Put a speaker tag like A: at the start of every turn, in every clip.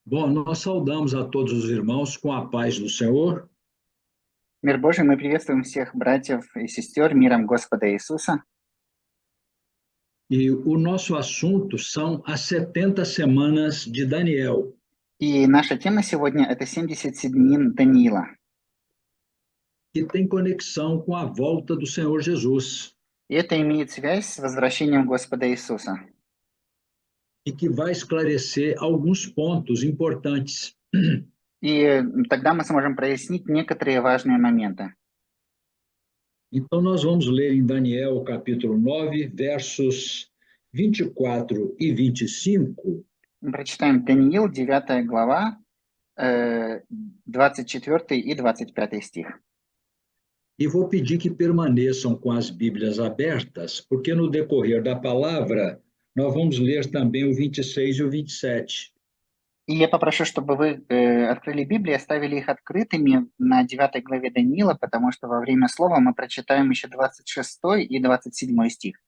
A: Bom, nós saudamos a todos os irmãos com a paz do Senhor
B: Мир Божий, мы приветствуем всех братьев и сестер миром Господа Иисуса.
A: e o nosso assunto são as 70 semanas de Daniel,
B: И наша тема сегодня – это 70 седмин Даниила.
A: que tem conexão com a volta do Senhor Jesus
B: И это имеет связь с возвращением Господа Иисуса.
A: e que vai esclarecer alguns pontos importantes.
B: И тогда мы сможем прояснить некоторые важные моменты.
A: Então, nós vamos ler em Daniel, capítulo 9, versos 24 e 25,
B: Мы прочитаем Даниил, 9 глава, 24 и 25 стих.
A: e vou pedir que permaneçam com as Bíblias abertas, porque no decorrer da palavra nós vamos ler também o 26 e o 27.
B: И я попрошу, чтобы вы открыли Библию и оставили их открытыми на 9 главе Даниила, потому что во время слова мы прочитаем еще 26 и 27 стих.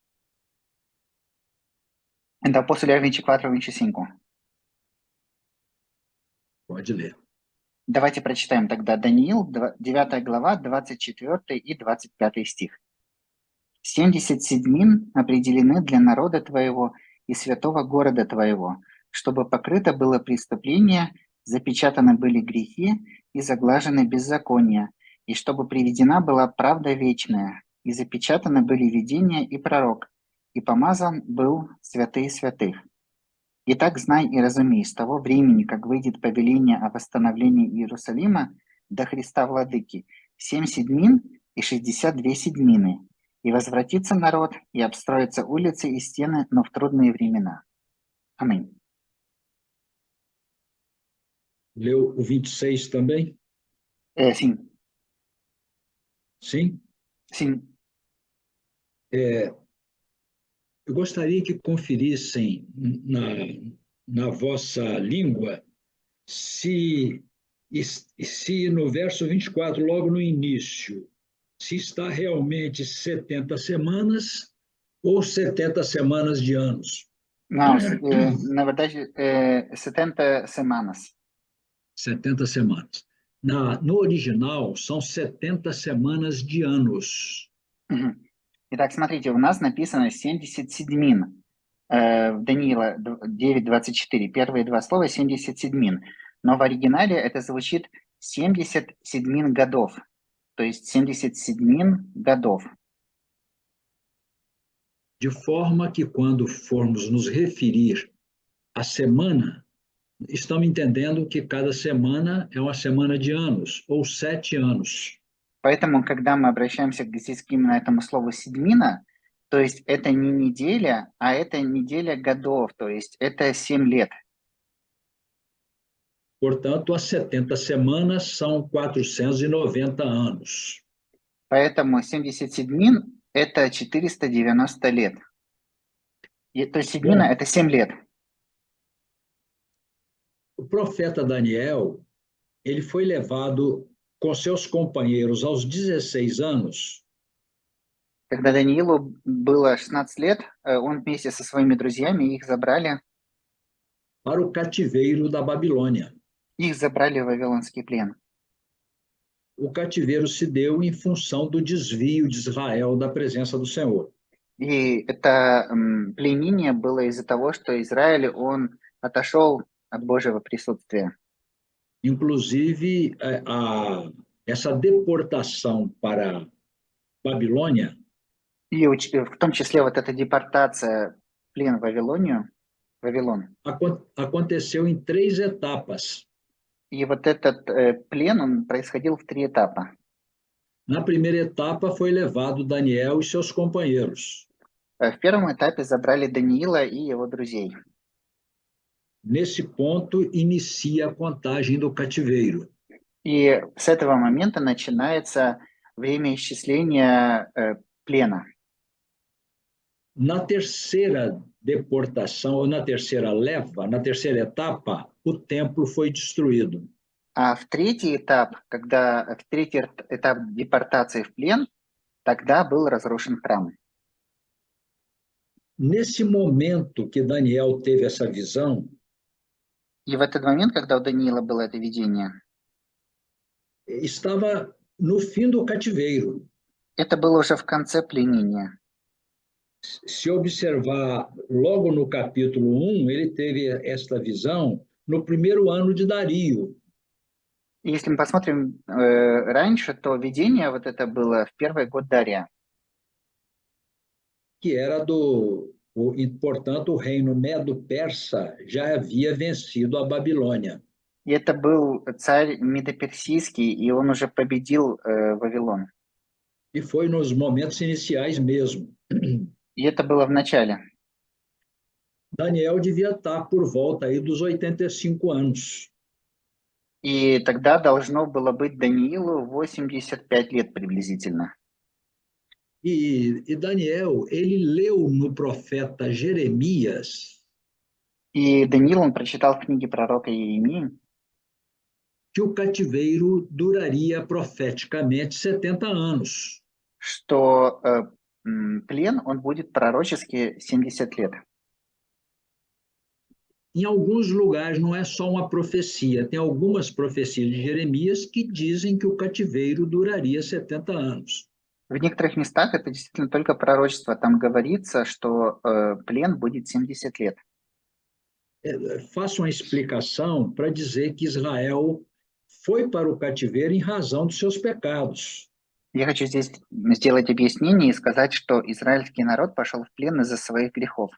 B: Então, posso ler 24 e 25?
A: Pode ler.
B: Давайте прочитаем тогда Даниил, 9 глава, 24 и 25 стих. 70 седьмин определены для народа твоего и святого города твоего, чтобы покрыто было преступление, запечатаны были грехи и заглажены беззакония, и чтобы приведена была правда вечная, и запечатаны были видения и пророк, и помазан был святый святых. Итак, знай и разумей, с того времени, как выйдет повеление о восстановлении Иерусалима до Христа Владыки, 7 седьмин и 62 седьмины, и возвратится народ, и обстроятся улицы и стены, но в трудные времена. Аминь.
A: Leu o 26 também?
B: Sim,
A: Sim?
B: sim.
A: Eu gostaria que conferissem na vossa língua se, se no verso 24, logo no início, se está realmente 70 semanas ou 70 semanas de anos.
B: Não, na verdade, 70 semanas.
A: 70 semanas. No original, são 70 semanas de anos.
B: Мгм. Итак, смотрите, у нас написано 70 седьмин. В Даниила 9:24. Первые два слова 70 седьмин. Но в оригинале это звучит 70 седьмин годов. То есть 70 седьмин годов.
A: De forma que, quando formos nos referir à semana, estamos entendendo que cada semana é uma semana de anos, ou 7 anos.
B: Поэтому, когда мы обращаемся здесь к именно этому слову седьмина, то есть это не неделя, а это неделя годов, то есть это 7 лет.
A: Portanto, as 70 semanas são 490 anos.
B: Поэтому 70 седьмин – это 490 лет. То есть седьмина –
A: Bom,
B: это 7 лет.
A: o profeta Daniel, ele foi levado com seus companheiros aos 16 anos
B: Когда Даниилу было 16 лет, он вместе со своими друзьями, их забрали
A: para o cativeiro da Babilônia.
B: в Вавилонский плен.
A: O cativeiro se deu em função do desvio de Israel da presença do Senhor.
B: И это пленение было из-за того, что Израиль, он отошел от Божьего присутствия.
A: Inclusive, essa deportação para Babilônia
B: И в том числе вот эта депортация, плен в Вавилон.
A: aconteceu em 3 etapas.
B: И вот этот плен, он происходил в 3 этапа.
A: Na primeira etapa foi levado Daniel e seus companheiros.
B: В первом этапе забрали Даниила и его друзей.
A: Nesse ponto, inicia a contagem do cativeiro.
B: И с этого момента начинается время исчисления плена.
A: Na terceira deportação, ou na terceira leva, na terceira etapa, o templo foi destruído.
B: А в третий этап, в третий этап депортации в плен, тогда был разрушен храм.
A: Nesse momento que Daniel teve essa visão,
B: И в этот момент, когда у Даниила было это видение,
A: estava no fim do cativeiro.
B: это было уже в конце пленения.
A: Se observar logo no capítulo 1, ele teve esta visão no primeiro ano de Dario.
B: И если мы посмотрим раньше, то видение вот это было в первый год Дария.
A: Que era portanto, o reino Medo-Persa já havia vencido a Babilônia.
B: И это был царь Медоперсийский, и он уже победил Вавилон.
A: E foi nos momentos iniciais mesmo.
B: И это было в начале.
A: Daniel devia estar por volta aí dos 85 anos.
B: И тогда должно было быть Даниилу 85 лет приблизительно.
A: E Daniel, ele leu no profeta Jeremias
B: И Даниил, он прочитал в книге пророка Иеремии,
A: que o cativeiro duraria profeticamente 70 anos.
B: что плен, он будет пророчески 70 лет.
A: Em alguns lugares não é só uma profecia, tem algumas profecias de Jeremias que dizem que o cativeiro duraria 70 anos.
B: В некоторых местах это действительно только пророчество. Там говорится, что плен будет 70 лет.
A: Faço uma explicação para dizer que Israel foi para o cativeiro em razão dos seus pecados.
B: Я хочу здесь сделать объяснение и сказать, что израильский народ пошел в плен из-за своих грехов.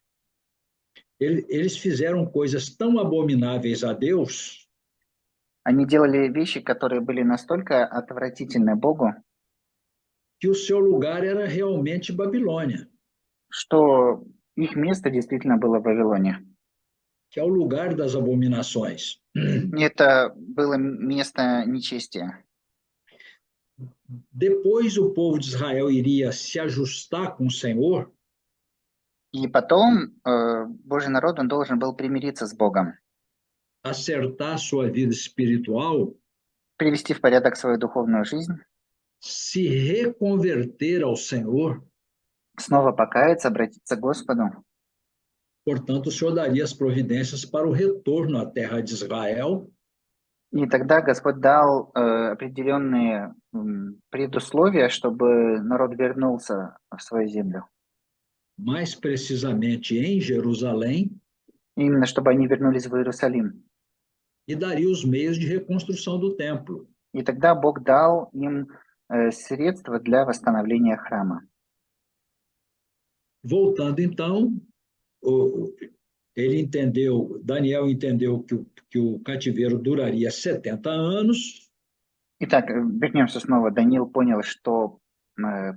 A: Eles fizeram coisas tão abomináveis a Deus
B: Они делали вещи, которые были настолько отвратительны Богу,
A: que o seu lugar era realmente Babilônia,
B: что их место действительно было в Вавилоне.
A: que é o lugar das abominações.
B: И это было место нечестия.
A: Depois o povo de Israel iria se ajustar com o Senhor,
B: И потом Божий народ, он должен был примириться с Богом,
A: acertar sua vida espiritual,
B: привести в порядок свою духовную жизнь,
A: se reconverter ao Senhor.
B: снова покаяться, обратиться к Господу.
A: Portanto, o Senhor daria as providências para o retorno à terra de Israel.
B: И тогда Господь дал определенные предусловия, чтобы народ вернулся в свою землю.
A: Mais precisamente em Jerusalém,
B: Именно чтобы они вернулись в Иерусалим.
A: e daria os meios de reconstrução do templo.
B: И тогда Бог дал им средства для восстановления храма.
A: Voltando então, Daniel entendeu que o cativeiro duraria 70 anos.
B: Итак, вернемся снова. Даниил понял, что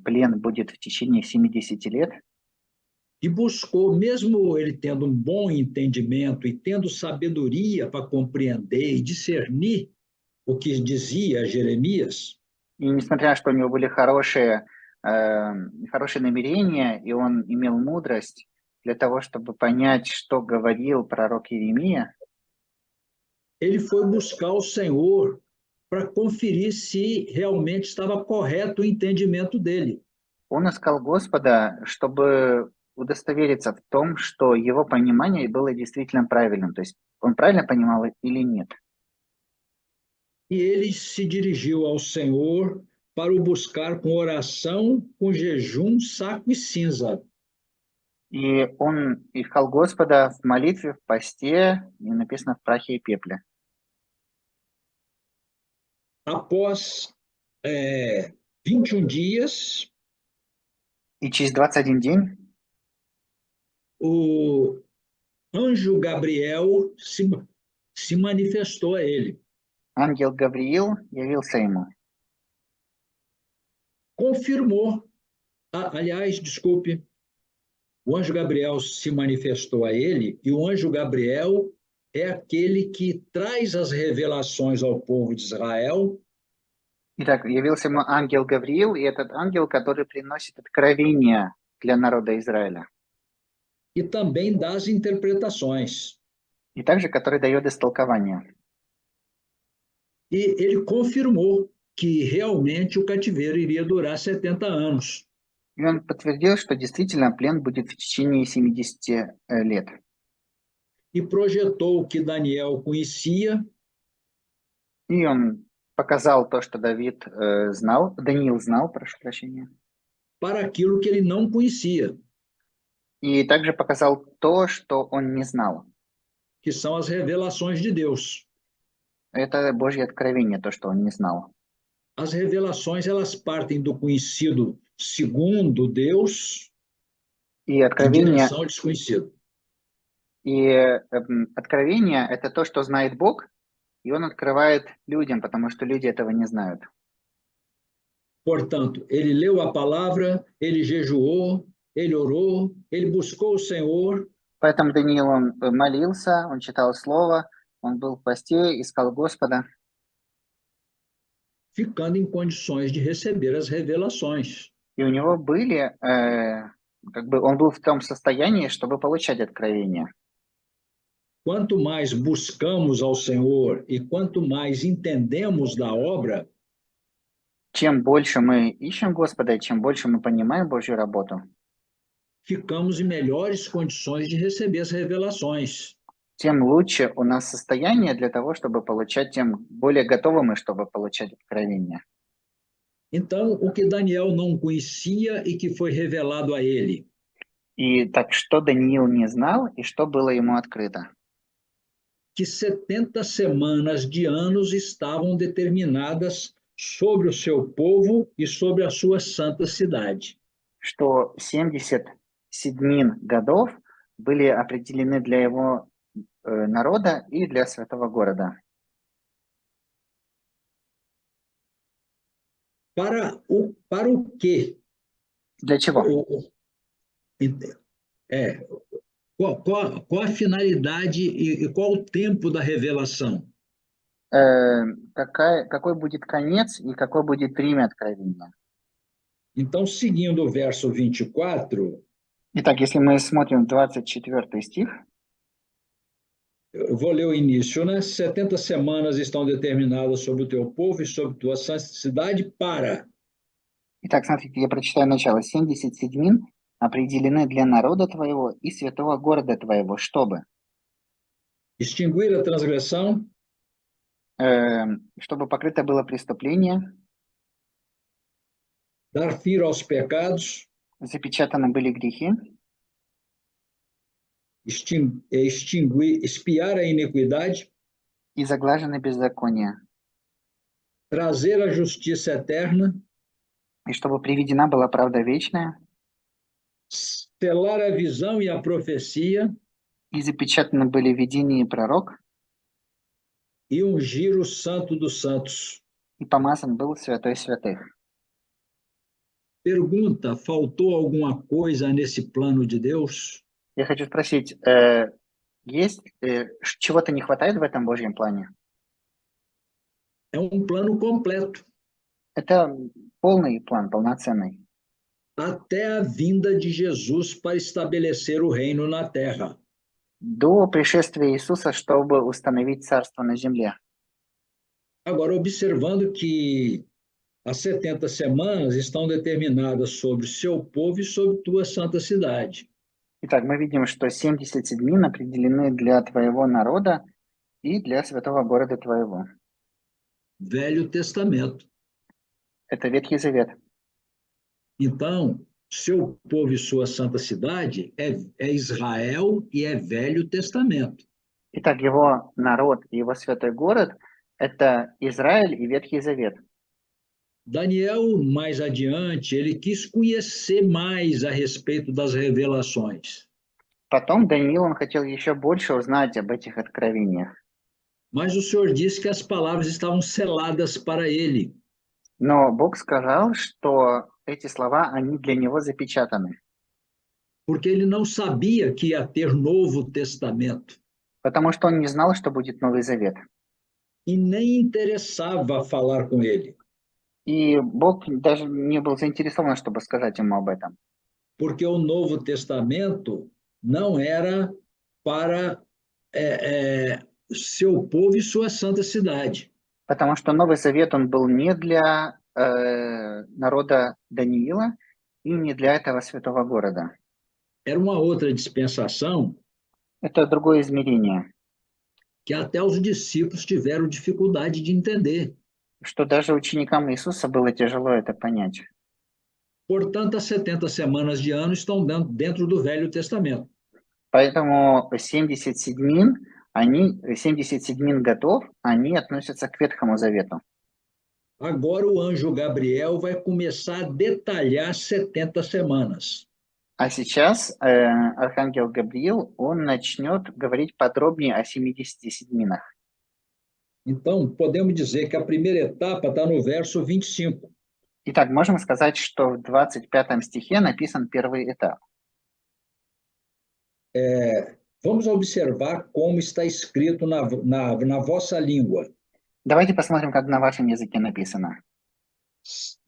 B: плен будет в течение 70 лет.
A: E buscou, mesmo ele tendo um bom entendimento e tendo sabedoria para compreender e discernir o que dizia Jeremias,
B: И несмотря на что у него были хорошие намерения, и он имел мудрость для того, чтобы понять, что говорил пророк Иеремия,
A: ele foi buscar o Senhor para conferir se realmente estava correto o entendimento dele.
B: он искал Господа, чтобы удостовериться в том, что его понимание было действительно правильным. То есть он правильно понимал или нет.
A: E ele se dirigiu ao Senhor para o buscar com oração, com jejum, saco e cinza.
B: И он искал Господа в молитве, в посте, и написано в прахе и пепле.
A: Após 21 dias,
B: И через 21 день
A: o anjo Gabriel se manifestou a ele.
B: ангел Гавриил явился ему.
A: Confirmou, aliás, desculpe, o anjo Gabriel se manifestou a ele, e o anjo Gabriel é aquele que traz as revelações ao povo de Israel.
B: Итак, явился ему ангел Гавриил, и этот ангел, который приносит откровения для народа Израиля.
A: E também dá as interpretações.
B: И также, который дает истолкование.
A: E ele confirmou que realmente o cativeiro iria durar 70 anos.
B: И он подтвердил, что действительно плен будет в течение 70 лет.
A: e projetou o que Daniel conhecia
B: И он показал то, что Даниил знал, прошу прощения.
A: para aquilo que ele não conhecia,
B: И также показал то, что он не знал.
A: que são as revelações de Deus.
B: Это Божье откровение, то, что он не знал.
A: As revelações, elas partem do conhecido segundo Deus
B: И
A: em
B: откровение,
A: direção ao desconhecido.
B: откровение – это то, что знает Бог, и он открывает людям, потому что люди этого не знают.
A: Portanto, ele leu a palavra, ele jejuou, ele orou, ele buscou o Senhor,
B: Поэтому Даниил, он молился, он читал Слово, он был в посте, искал Господа,
A: ficando em condições de receber as revelações.
B: и у него он был в том состоянии, чтобы получать откровения.
A: Quanto mais buscamos ao Senhor e quanto mais entendemos da obra,
B: Чем больше мы ищем Господа, чем больше мы понимаем Божью работу,
A: ficamos em melhores condições de receber as revelações.
B: тем лучше у нас состояние для того, чтобы получать, тем более готовы мы, чтобы получать откровения.
A: Então, o que Daniel não conhecia e que foi revelado a ele?
B: И так что Даниил не знал, и что было ему открыто?
A: Que 70 semanas de anos estavam determinadas sobre o seu povo e sobre a sua santa cidade.
B: Что 70 седьмин годов были определены для его народа и для святого города.
A: Para o quê?
B: Для чего?
A: Qual a finalidade e qual o tempo da revelação?
B: Какой будет конец и какое будет время откровения?
A: Então, seguindo o verso 24,
B: Итак, если мы смотрим 24 стих,
A: eu vou ler o início, né? 70 semanas estão determinadas sobre o teu povo e sobre tua santa cidade para.
B: итак, смотрите, я прочитаю начало. 70 седьмин определены для народа твоего и святого города твоего, чтобы
A: Extinguir a transgressão,
B: чтобы покрыто было преступление,
A: dar fim aos pecados,
B: запечатаны были грехи,
A: expiar a iniquidade,
B: и заглажены беззакония,
A: trazer a justiça eterna,
B: и чтобы приведена была правда вечная,
A: selar a visão e a profecia,
B: и запечатаны были видение и пророк,
A: e ungir o santo dos santos.
B: и помазан был святой святых.
A: Pergunta, faltou alguma coisa nesse plano de Deus?
B: Я хочу спросить, чего-то не хватает в этом Божьем плане?
A: É plano completo.
B: Это полный план, полноценный.
A: Até a vinda de Jesus para estabelecer o reino na terra.
B: До пришествия Иисуса, чтобы установить царство на земле.
A: Agora, observando que as 70 semanas estão determinadas sobre o seu povo e sobre tua santa cidade.
B: Итак, мы видим, что 70 седьмин определены для твоего народа и для святого города твоего.
A: Velho Testamento.
B: Это Ветхий Завет.
A: Então, seu povo e sua santa cidade é Israel e é Velho Testamento.
B: Итак, его народ и его святой город – это Израиль и Ветхий Завет.
A: Daniel, mais adiante, ele quis conhecer mais a respeito das revelações.
B: Потом Даниил, он хотел еще больше узнать об этих откровениях.
A: Mas o Senhor disse que as palavras estavam seladas para ele.
B: Но Бог сказал, что эти слова, они для него запечатаны.
A: Porque ele não sabia que ia ter Novo Testamento.
B: Потому что он не знал, что будет Новый Завет.
A: E nem interessava falar com ele.
B: И Бог даже не был заинтересован, чтобы сказать ему об этом.
A: Porque o Novo Testamento não era para seu povo e sua santa cidade.
B: Потому что Новый Завет, он был не для народа Даниила и не для этого святого города.
A: Era uma outra dispensação.
B: Это другое измерение,
A: que até os discípulos tiveram dificuldade de entender.
B: что даже ученикам Иисуса было тяжело это понять.
A: Portanto, as 70 semanas de ano estão dentro do Velho Testamento.
B: Поэтому 70 седьмин, 70 седьмин годов, они относятся к Ветхому Завету.
A: Agora o anjo Gabriel vai começar a detalhar 70 semanas.
B: А сейчас Архангел Гавриил, он начнет говорить подробнее о 70 седьминах.
A: Então, podemos dizer que a primeira etapa está no verso 25.
B: Итак, можем сказать, что в 25 стихе написан первый этап.
A: Vamos observar como está escrito na vossa língua.
B: Давайте посмотрим, как на вашем языке написано.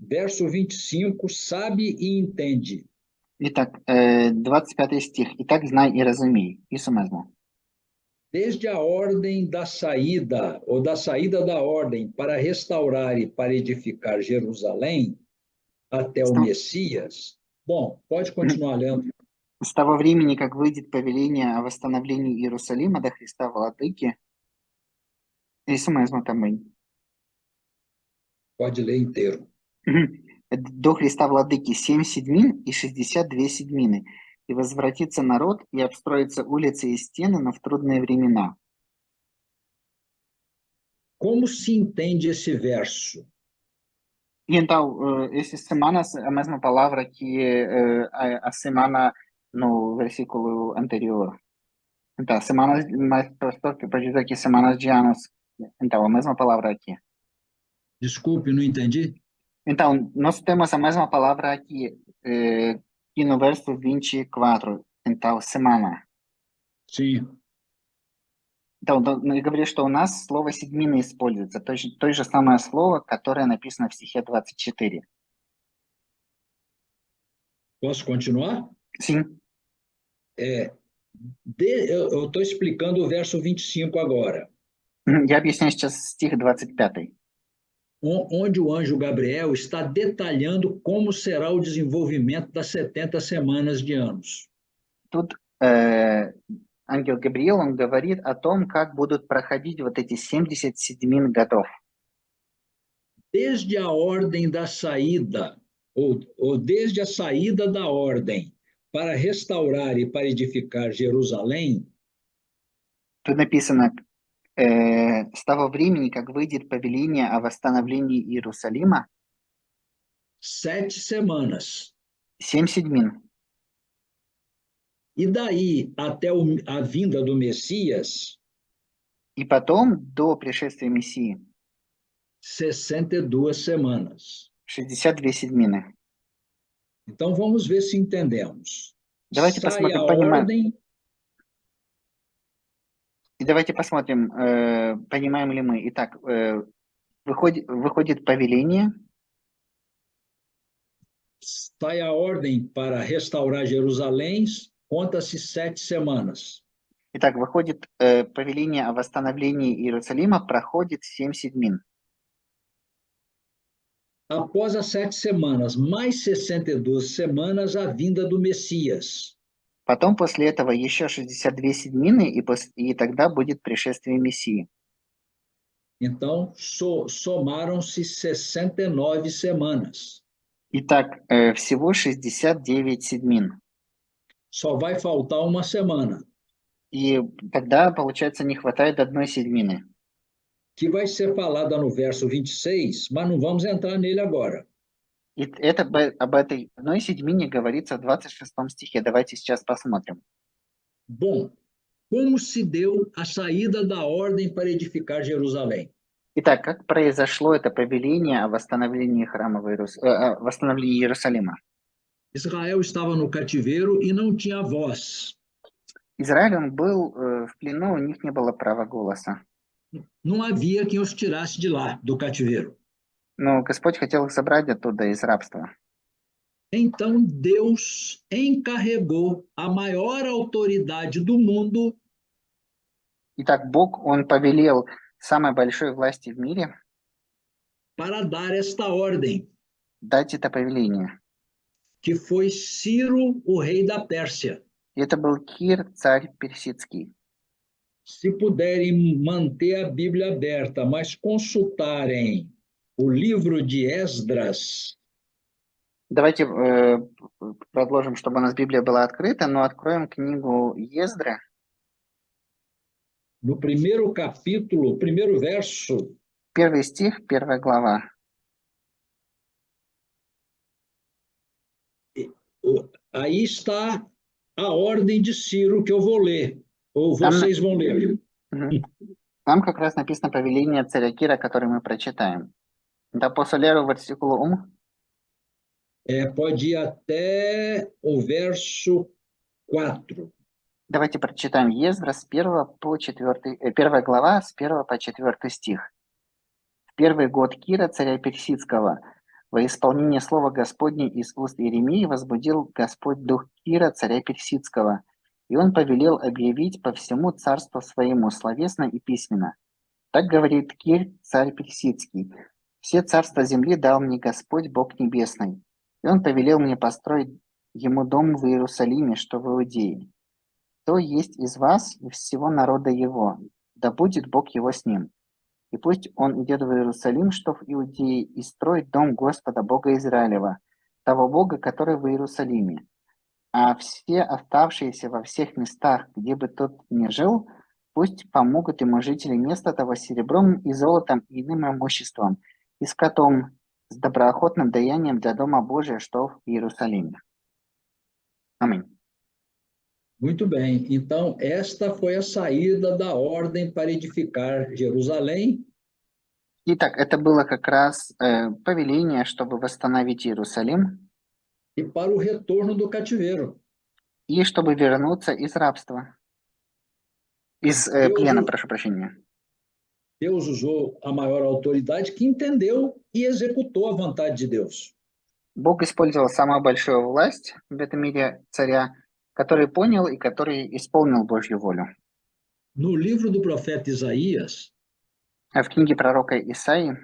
A: Verso 25, sabe e entende.
B: Итак, 25 стих. «Итак, знай и разумей». Isso mesmo.
A: Desde a ordem da saída, ou da saída da ordem para restaurar e para edificar Jerusalém, até o Messias. Bom, pode continuar lendo.
B: С того времени, как выйдет повеление о восстановлении Иерусалима до Христа Владыки, isso mesmo também.
A: Pode ler inteiro.
B: До Христа Владыки 7 седьмин и 62 седьмины. И возвратится народ, и обстроятся улицы и стены, но в трудные времена.
A: Como se entende esse verso?
B: E então, essa semana, a mesma palavra que a semana no versículo anterior. Então, semanas, mas pastor, que pode dizer que semanas de anos. Então, a mesma palavra aqui.
A: Desculpe, não entendi.
B: Então, nós temos a mesma palavra aqui, aqui no verso 24. Então, semana.
A: Sim.
B: Então, я говорю, что у нас слово «седьмина» используется. То же самое слово, которое написано в стихе 24.
A: Posso continuar?
B: Sim.
A: Eu estou explicando o verso 25 agora.
B: Я объясняю сейчас стих 25.
A: Onde o anjo Gabriel está detalhando como será o desenvolvimento das 70 semanas de anos.
B: Тут ангел Гавриил, он говорит о том, как будут проходить вот эти 70 седьмин годов.
A: Desde a ordem da saída, ou desde a saída da ordem para restaurar e para edificar Jerusalém.
B: Тут написано, с того времени, как выйдет повеление о восстановлении Иерусалима,
A: 7 semanas.
B: 7 седьмин.
A: E daí até a vinda do Messias,
B: и потом до пришествия Мессии,
A: 62 semanas.
B: 62 седьмины.
A: Então vamos ver se entendemos.
B: Давайте посмотрим, понимаем. И давайте посмотрим, понимаем ли мы. Итак, выходит повеление.
A: Sai a ordem para restaurar Jerusalém, conta-se 7 semanas.
B: Итак, выходит повеление о восстановлении Иерусалима, проходит 7 седьмин.
A: Após as 7 semanas, mais 62 semanas, a vinda do Messias.
B: Потом после этого еще 62 седьмины, и тогда будет пришествие Мессии.
A: Então, somaram-se 69 semanas.
B: Итак, всего 69 седьмин.
A: Só vai faltar uma semana.
B: И тогда, получается, не хватает одной седьмины.
A: Que vai ser falada no verso 26, mas não vamos entrar nele agora.
B: И это об этой одной седьмине говорится в 26 стихе. Давайте сейчас посмотрим.
A: Bom, como se deu a saída da ordem para edificar Jerusalém?
B: Итак, как произошло это повеление о восстановлении восстановлении Иерусалима?
A: Israel estava no cativeiro e não tinha voz.
B: Израиль, он был в плену, у них не было права голоса.
A: Não havia quem os tirasse de lá, do cativeiro.
B: Но Господь хотел их забрать оттуда из рабства.
A: Então Deus encarregou a maior autoridade do mundo.
B: Итак, Бог, он повелел самой большой власти в мире
A: para dar esta ordem.
B: Дать это повеление.
A: Que foi Ciro, o rei da Pérsia.
B: И это был Кир, царь персидский.
A: Se puderem manter a Bíblia aberta, mas consultarem o livro de Esdras,
B: Давайте продолжим, чтобы у нас Библия была открыта, но откроем книгу Ездры.
A: no primeiro capítulo, primeiro verso,
B: Первый стих, первая глава.
A: aí está a ordem de Ciro que eu vou ler, ou
B: Там,
A: vocês vão ler.
B: Мгм. Там как раз написано повеление царя Кира, которое мы прочитаем. Да, posso ler o versículo 1?
A: Pode ir até o verso 4.
B: Давайте прочитаем Ездра с 1 по 4, первая глава с 1 по 4 стих. В первый год Кира, царя персидского, во исполнение слова Господня из уст Иеремии возбудил Господь дух Кира, царя персидского, и он повелел объявить по всему царству своему словесно и письменно. Так говорит Кир, царь персидский: «Все царства земли дал мне Господь, Бог небесный, и он повелел мне построить ему дом в Иерусалиме, что в Иудее. Кто есть из вас и всего народа его, да будет Бог его с ним. И пусть он идет в Иерусалим, что в Иудее, и строит дом Господа Бога Израилева, того Бога, который в Иерусалиме. А все оставшиеся во всех местах, где бы тот ни жил, пусть помогут ему жители места того серебром и золотом и иным имуществом, и скотом, с доброохотным даянием для Дома Божия, что в Иерусалиме». Аминь.
A: Muito bem. Então, esta foi a saída da ordem para edificar Jerusalém.
B: Итак, это было как раз повеление, чтобы восстановить Иерусалим
A: E para o retorno do cativeiro.
B: и чтобы вернуться из рабства. Из плена, прошу прощения.
A: Deus usou a maior autoridade que entendeu e executou a vontade de Deus.
B: Бог использовал самую большую власть в этом мире, царя, который понял и который исполнил Божью волю.
A: No livro do profeta Isaías,
B: А в книге пророка Исаии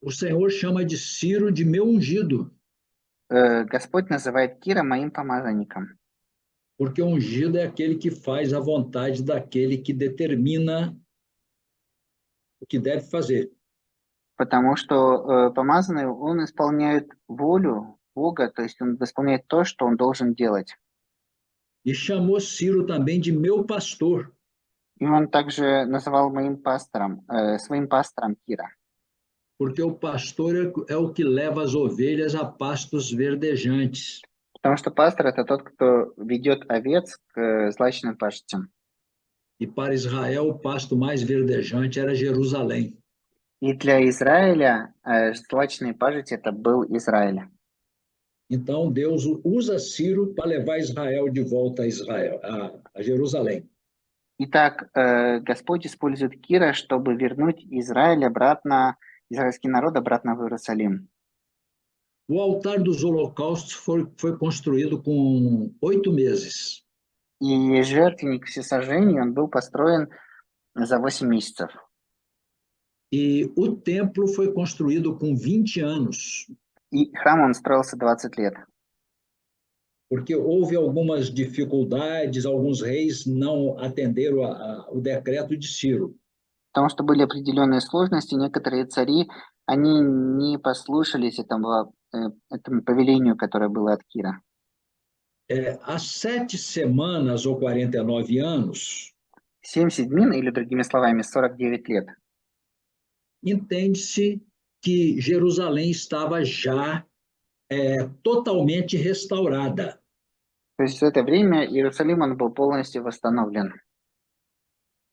A: o Senhor chama de Ciro de meu ungido,
B: Господь называет Кира моим помазанником,
A: porque ungido é aquele que faz a vontade daquele que determina o que deve fazer.
B: потому что помазанный, он исполняет волю Бога, то есть он исполняет то, что он должен делать.
A: E chamou Ciro também de meu pastor,
B: И он также называл моим пастором, своим пастором Кира,
A: porque o pastor é o que leva as ovelhas a pastos verdejantes.
B: потому что пастор — это тот, кто ведет овец к злачным пашцам.
A: E para Israel, o pasto mais verdejante era Jerusalém.
B: И для Израиля злачные пажити — это был Израиль.
A: Então, Deus usa Ciro para levar Israel de volta a Israel, a Jerusalém.
B: Итак, Господь использует Кира, чтобы вернуть Израиль обратно, израильский народ обратно в Иерусалим.
A: O altar dos holocaustos foi construído com 8 meses.
B: И жертвенник всесожжения, он был построен за 8 месяцев.
A: E o templo foi construído com 20 anos.
B: И храм, он строился 20 лет.
A: Porque houve algumas dificuldades, alguns reis não atenderam o decreto de Ciro.
B: Потому что были определенные сложности, некоторые цари, они не послушались этому повелению, которое было от Кира.
A: Há 7 semanas ou 49 anos,
B: 7 седмин, или другими словами, 49 лет,
A: entende-se que Jerusalém estava já totalmente restaurada.
B: То есть в это время Иерусалим, он был полностью восстановлен.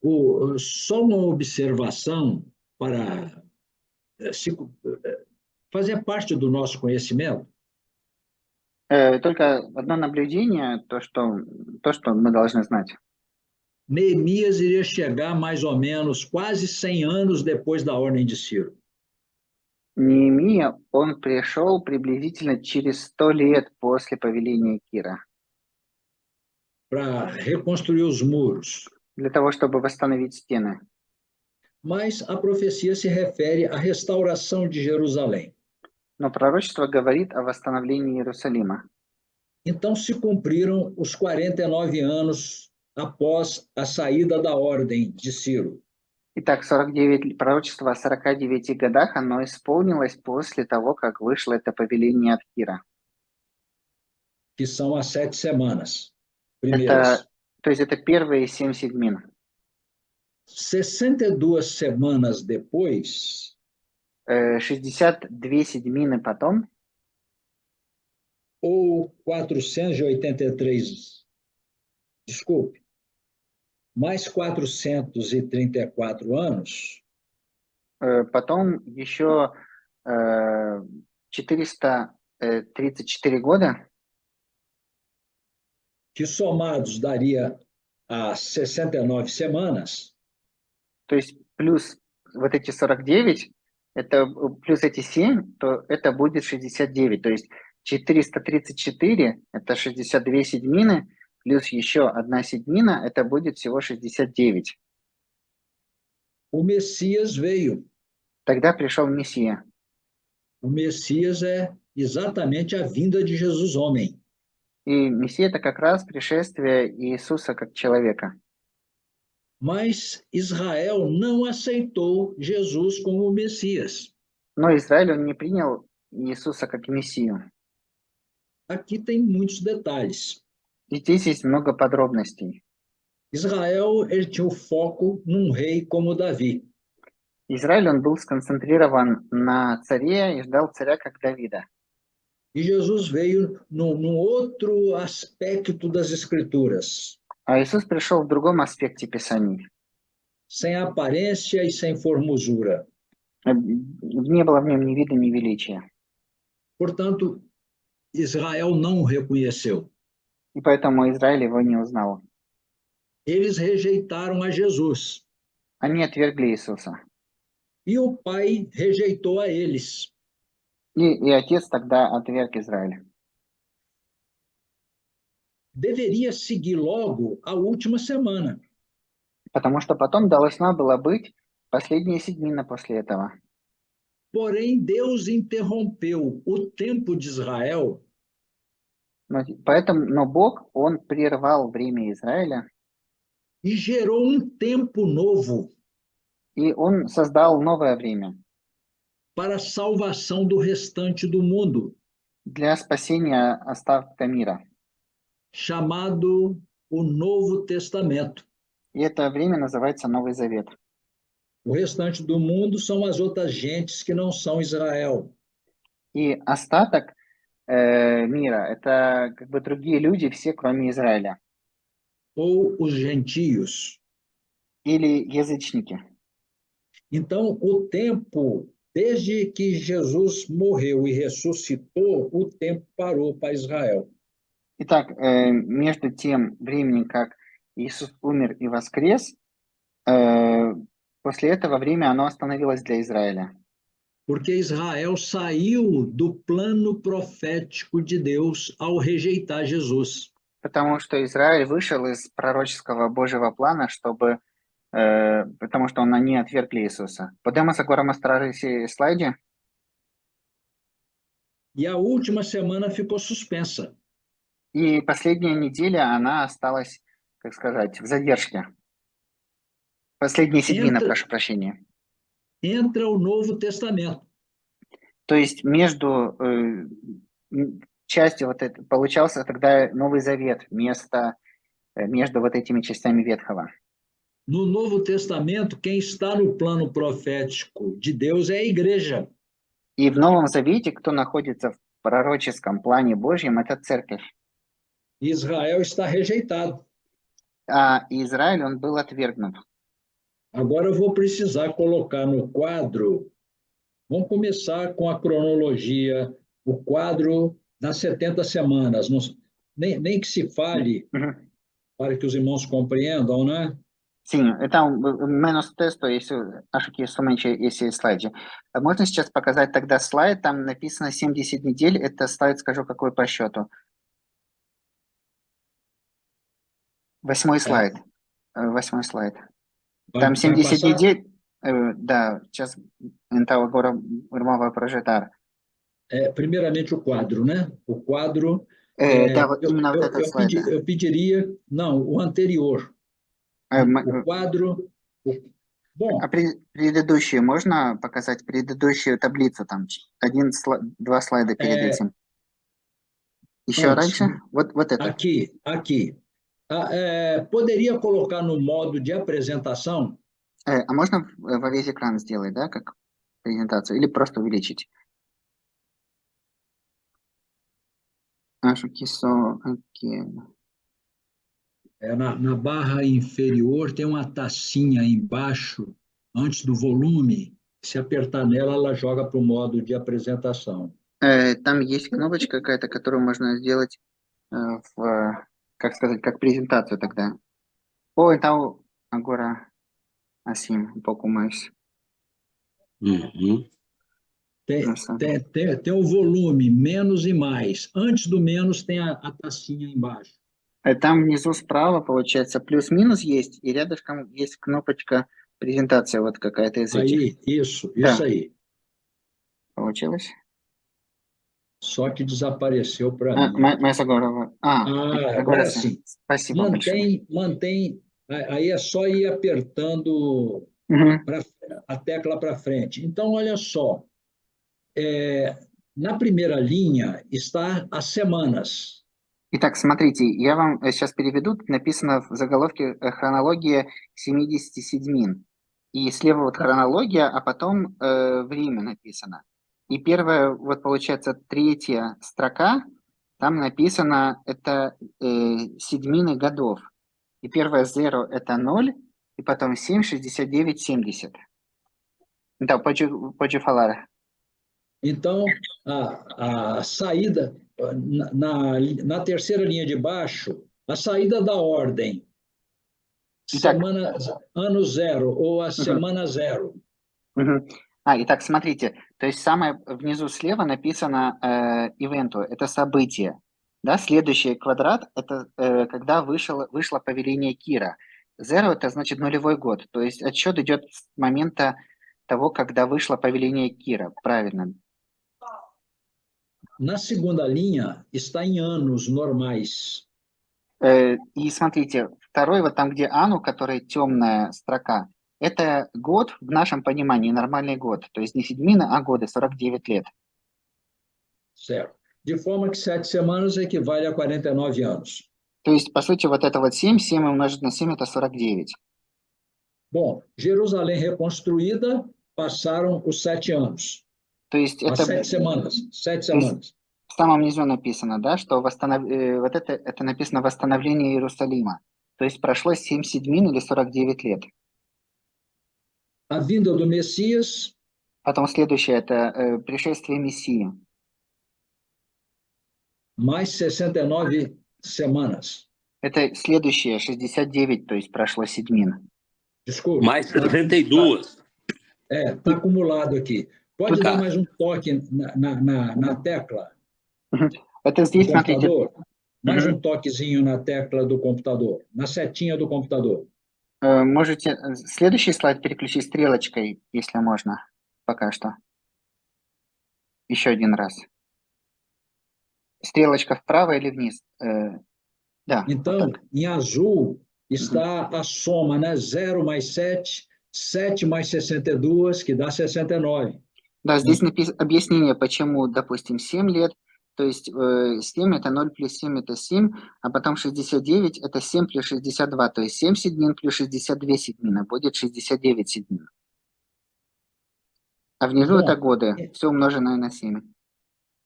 A: Só uma observação para fazer parte do nosso conhecimento.
B: Только одно наблюдение, то, что мы должны знать.
A: Neemias iria chegar mais ou menos quase 100 anos depois da ordem de Ciro.
B: Неемия, он пришел приблизительно через 100 лет после повеления Кира.
A: Para reconstruir os muros.
B: Для того, чтобы восстановить стены.
A: Mas a profecia se refere à restauração de Jerusalém.
B: Но пророчество говорит о восстановлении Иерусалима.
A: Então se cumpriram os 49 anos após a saída da ordem de Ciro.
B: Итак, 49, пророчество о 49 годах, оно исполнилось после того, как вышло это повеление от Кира.
A: Que são as 7 semanas
B: Это,
A: primeiras.
B: то есть это первые 7 седьмин.
A: 62 semanas depois,
B: 62 седьмины потом,
A: ou 483, desculpe, mais 434 anos,
B: потом еще 434 года,
A: que somados daria as 69 semanas,
B: то есть плюс вот эти 49, это плюс эти 7, то это будет 69. То есть 434 это 62 седьмины, плюс еще одна седьмина, это будет всего 69.
A: o Messias veio.
B: Тогда пришел Мессия.
A: O Messias é exatamente a vinda de Jesus homem.
B: И Мессия это как раз пришествие Иисуса как человека.
A: Mas Israel não aceitou Jesus como Messias.
B: Но Израиль, он не принял Иисуса как Мессию.
A: Aqui tem muitos detalhes.
B: И здесь есть много подробностей.
A: Israel ele tinha o foco num rei como Davi.
B: Израиль, он был сконцентрирован на царе и ждал царя как Давида.
A: E Jesus veio num outro aspecto das Escrituras,
B: А Иисус пришел в другом аспекте Писаний.
A: sem aparência e sem formosura.
B: Не было в нем ни вида, ни величия.
A: Portanto, Israel não o reconheceu.
B: И поэтому Израиль его не узнал.
A: Eles rejeitaram a Jesus.
B: Они отвергли Иисуса.
A: E o pai rejeitou a eles.
B: И отец тогда отверг Израиль.
A: Deveria seguir logo a última semana.
B: Потому что потом должна была быть последняя седьмина после этого.
A: Porém, Deus interrompeu o tempo de Israel
B: Но Бог, он прервал время Израиля,
A: e gerou um tempo novo
B: и он создал новое время
A: para a salvação do restante do mundo,
B: для спасения остатка мира.
A: chamado o Novo Testamento.
B: И это время называется Новый Завет.
A: O restante do mundo são as outras gentes que não são Israel.
B: И остаток мира – это как бы другие люди, все, кроме Израиля.
A: Ou os gentios.
B: Или язычники.
A: Então, o tempo, desde que Jesus morreu e ressuscitou, o tempo parou para Israel.
B: Итак, между тем временем, как Иисус умер и воскрес, после этого время оно остановилось для Израиля.
A: Porque Israel saiu do plano profético de Deus ao rejeitar Jesus.
B: Потому что Израиль вышел из пророческого Божьего плана, потому что они отвергли Иисуса. Podemos agora mostrar esse slide?
A: E a última semana ficou suspensa.
B: И последняя неделя, она осталась, как сказать, в задержке. Последняя седьмина, прошу прощения.
A: Entra o Novo Testamento.
B: То есть между частью вот это, получался тогда Новый Завет, между вот этими частями Ветхого.
A: No Novo Testamento, quem está no plano profético de Deus é a igreja.
B: И в Новом Завете, кто находится в пророческом плане Божьем, это церковь.
A: Israel está rejeitado.
B: А Израиль, он был отвергнут.
A: Agora eu vou precisar colocar no quadro. Vamos começar com a cronologia, o quadro das 70 semanas. Nem que se fale, para que os irmãos compreendam, né?
B: Sim, então, menos texto, acho que somente esse слайд. Можно сейчас показать тогда слайд, там написано 70 недель, это слайд, скажу, какой по счету. 8-й слайд. 8-й слайд. Там 70 недель, да, сейчас, então agora o irmão vai projetar.
A: Primeiramente o quadro, né? O quadro...
B: Да, вот именно вот этот слайд. Да.
A: Eu pediria, não, o anterior, o quadro. Bom,
B: предыдущие, можно показать предыдущую таблицу, там два слайда перед этим. Еще
A: antes,
B: раньше? Вот это.
A: Aqui. Poderia colocar no modo de apresentação?
B: А можно во весь экран сделать, да, как презентацию, или просто увеличить? Acho que só aqui.
A: Na barra inferior tem uma tacinha embaixo, antes do volume. Se apertar nela, ela joga para o modo de apresentação.
B: Там есть кнопочка какая-то, которую можно сделать, как сказать, как презентацию тогда. Então, agora, assim, um pouco mais.
A: Uhum. Tem o volume, menos e mais. Antes do menos tem a tacinha embaixo.
B: Там внизу справа, получается, плюс-минус есть, и рядышком есть кнопочка презентация, вот какая-то из этих.
A: Isso
B: Да.
A: aí.
B: Получилось?
A: Só que desapareceu para mim.
B: Mas agora...
A: agora sim.
B: Спасибо большое.
A: Mantém. Aí é só ir apertando a tecla para frente. Então, olha só. Na primeira linha está as semanas.
B: Итак, смотрите, я вам сейчас переведу. Тут написано в заголовке «Хронология 70 седьмин». И слева вот хронология, а потом время написано. И первая, вот получается, третья строка, там написано это седьмины годов. И первая zero это 0, и потом 7, 69, 70. Então, pode falar.
A: Então, a saída, na terceira linha de baixo, a saída da ordem, semana, ano zero ou a semana zero.
B: Итак, смотрите, то есть самое внизу слева написано ивенту, это событие. Да? Следующий квадрат, это когда вышло повеление Кира. Zero это значит нулевой год, то есть отсчет идет с момента того, когда вышло повеление Кира, правильно.
A: Na segunda linha está em anos normais.
B: И смотрите, второй вот там, где ану, который темная строка, это год в нашем понимании, нормальный год. То есть не седьмина, а годы, 49 лет.
A: Certo. De forma que 7 semanas equivale a 49 anos.
B: То есть, по сути, вот это вот 7 умножить на 7 это 49.
A: Bom, Jerusalém reconstruída passaram os 7 anos.
B: То есть это...
A: 7 semanas. 7 semanas.
B: В самом низу написано, да, что вот это написано восстановление Иерусалима. То есть прошло 7 седьмин или 49 лет.
A: A vinda do Messias.
B: Потом следующее это пришествие Мессии.
A: Mais 69 semanas.
B: Это следующее 69, то есть прошло седьмин.
A: Desculpa.
C: Mais 72.
A: Está acumulado aqui. Pode dar mais um toque na tecla?
B: Это здесь, смотрите.
A: Mais um toquezinho na tecla do computador, na setinha do computador.
B: Можете следующий слайд переключить стрелочкой, если можно, пока что. Еще один раз. Стрелочка вправо или вниз? Да.
A: Então, вот em azul está a soma, né? 0 mais 7, 7 mais 62, que dá 69.
B: Да, здесь объяснение, почему, допустим, 7 лет. То есть 7 это 0 плюс 7 это 7, а потом 69 это 7 плюс 62, то есть 7 седьмин плюс 62 седьмина будет 69 седьмин. А внизу это годы, все умноженное на 7.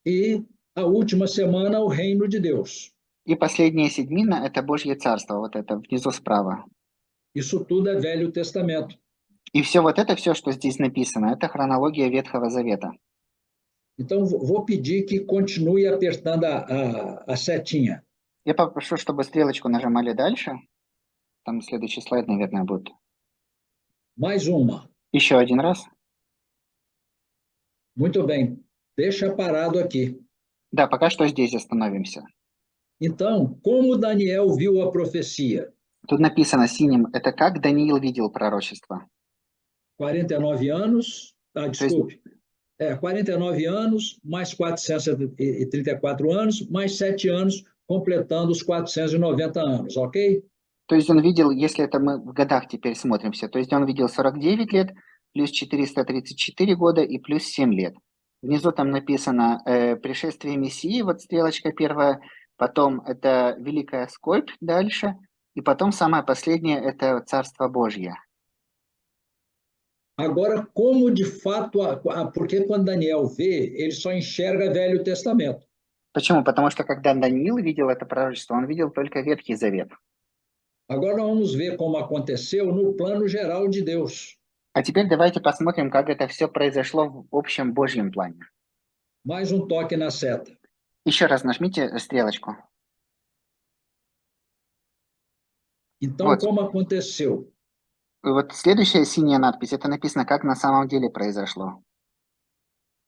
A: И a última semana o reino de Deus.
B: И последняя седьмина это Божье царство, вот это внизу справа.
A: Isso tudo é Velho Testamento.
B: И все вот это, все, что здесь написано, это хронология Ветхого Завета.
A: Então, vou pedir que continue apertando a setinha.
B: Я попрошу, чтобы стрелочку нажимали дальше. Там следующий слайд, наверное, будет.
A: Mais uma.
B: Еще один раз.
A: Muito bem. Deixa parado aqui.
B: Да, пока что здесь остановимся.
A: Então, como Daniel viu a profecia?
B: Тут написано синим, это как Даниил видел пророчество.
A: 49 anos, desculpe. 49 anos, mais 434 anos, mais 7 anos, completando os 490 anos, ok?
B: То есть он видел, если это мы в годах теперь смотримся, то есть он видел 49 лет, плюс 434 года и плюс 7 лет. Внизу там написано «Пришествие Мессии», вот стрелочка первая, потом это «Великая скорбь» дальше, и потом самое последнее – это «Царство Божье».
A: Agora, como de fato, porque quando Daniel vê, ele só enxerga Velho Testamento.
B: Почему? Потому что когда Даниил видел это пророчество, он видел только Ветхий Завет.
A: Agora nós vamos ver como aconteceu no plano geral de Deus.
B: А теперь давайте посмотрим, как это все произошло в общем Божьем плане.
A: Mais um toque na seta.
B: Еще раз нажмите стрелочку.
A: Então,
B: Вот.
A: como aconteceu?
B: Вот следующая синяя надпись, это написано, как на самом деле произошло.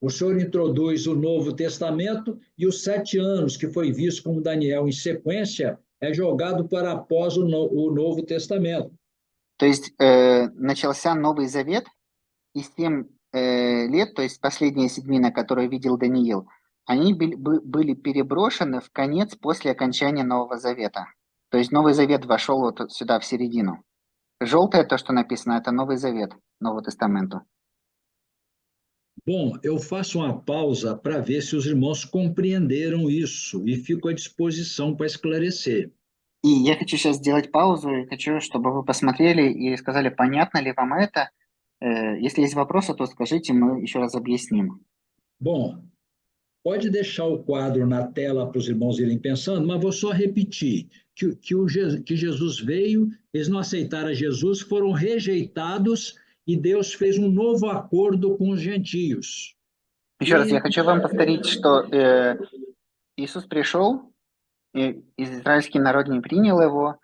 A: O Senhor introduz o Novo Testamento e os 7 anos que foi visto como Daniel em sequência é jogado para após o Novo Testamento.
B: То есть начался Новый Завет, и 7 лет, то есть последняя седьмина, которую видел Даниил, они были переброшены в конец после окончания Нового Завета. То есть Новый Завет вошел вот сюда, в середину. Желтое, то, что написано, это Новый Завет, Нового Тестамента.
A: Bom, eu faço uma pausa para ver se os irmãos compreenderam isso e fico à disposição para esclarecer.
B: И я хочу сейчас сделать паузу, и хочу, чтобы вы посмотрели и сказали, понятно ли вам это. Если есть вопросы, то скажите, мы еще раз объясним.
A: Bom, pode deixar o quadro na tela para os irmãos irem pensando, mas vou só repetir que Jesus veio, eles não aceitaram Jesus, foram rejeitados e Deus fez um novo acordo com os gentios.
B: Еще раз я хочу вам повторить, что Иисус пришел, и израильский народ не принял его,